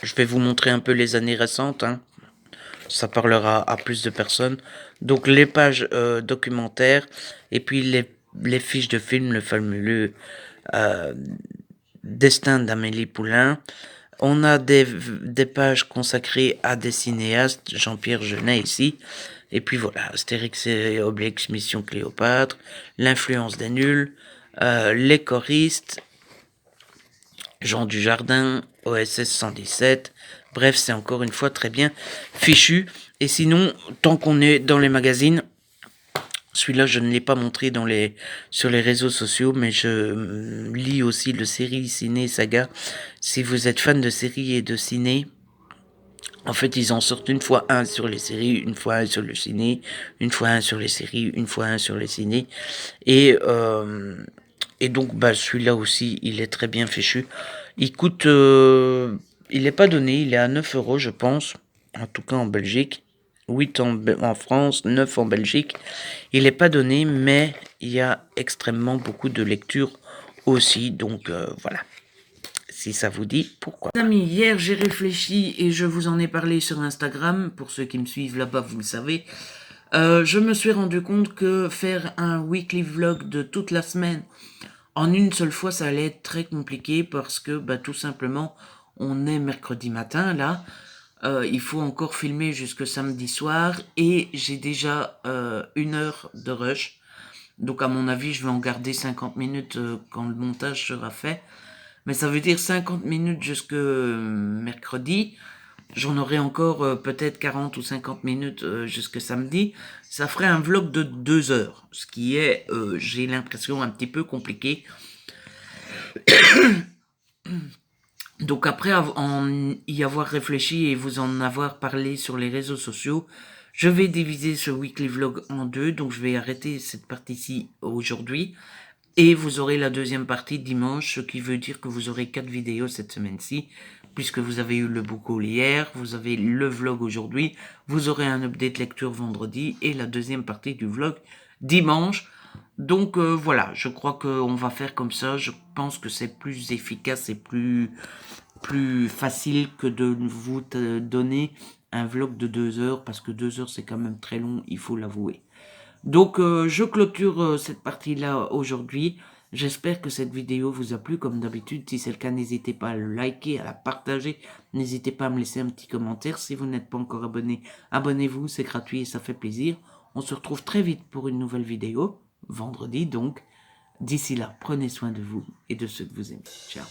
Je vais vous montrer un peu les années récentes, hein. Ça parlera à plus de personnes. Donc les pages documentaires et puis les fiches de films, le fameux euh, Destin d'Amélie Poulain. On a des pages consacrées à des cinéastes, Jean-Pierre Jeunet ici. Et puis voilà, Astérix et Obélix, Mission Cléopâtre, L'influence des nuls, Les choristes, Jean Dujardin, OSS 117. Bref, c'est encore une fois très bien fichu. Et sinon, tant qu'on est dans les magazines, celui-là je ne l'ai pas montré sur les réseaux sociaux, mais je lis aussi le série ciné saga. Si vous êtes fan de séries et de ciné, en fait ils en sortent une fois un sur les séries, une fois un sur le ciné, une fois un sur les séries, une fois un sur les ciné. Et donc bah celui-là aussi il est très bien fichu. Il coûte, il n'est pas donné, il est à 9 € je pense, en tout cas en Belgique. 8 en France, 9 en Belgique. Il n'est pas donné, mais il y a extrêmement beaucoup de lectures aussi. Donc voilà, si ça vous dit, pourquoi. Amis, hier j'ai réfléchi et je vous en ai parlé sur Instagram. Pour ceux qui me suivent là-bas, vous le savez. Je me suis rendu compte que faire un weekly vlog de toute la semaine en une seule fois, ça allait être très compliqué parce que bah, tout simplement, on est mercredi matin là. Il faut encore filmer jusque samedi soir et j'ai déjà 1 heure de rush. Donc à mon avis, je vais en garder 50 minutes quand le montage sera fait. Mais ça veut dire 50 minutes jusque mercredi. J'en aurai encore peut-être 40 ou 50 minutes jusque samedi. Ça ferait un vlog de 2 heures. Ce qui est, j'ai l'impression, un petit peu compliqué. Donc après en y avoir réfléchi et vous en avoir parlé sur les réseaux sociaux, je vais diviser ce weekly vlog en deux. Donc je vais arrêter cette partie-ci aujourd'hui. Et vous aurez la deuxième partie dimanche, ce qui veut dire que vous aurez 4 vidéos cette semaine-ci, puisque vous avez eu le book haul hier, vous avez le vlog aujourd'hui, vous aurez un update lecture vendredi et la deuxième partie du vlog dimanche. Donc voilà, je crois qu'on va faire comme ça. Je pense que c'est plus efficace et plus facile que de vous donner un vlog de 2 heures, parce que 2 heures c'est quand même très long, il faut l'avouer. Donc je clôture cette partie-là aujourd'hui. J'espère que cette vidéo vous a plu comme d'habitude. Si c'est le cas, n'hésitez pas à le liker, à la partager. N'hésitez pas à me laisser un petit commentaire. Si vous n'êtes pas encore abonné, abonnez-vous, c'est gratuit et ça fait plaisir. On se retrouve très vite pour une nouvelle vidéo, vendredi donc. D'ici là, prenez soin de vous et de ceux que vous aimez. Ciao.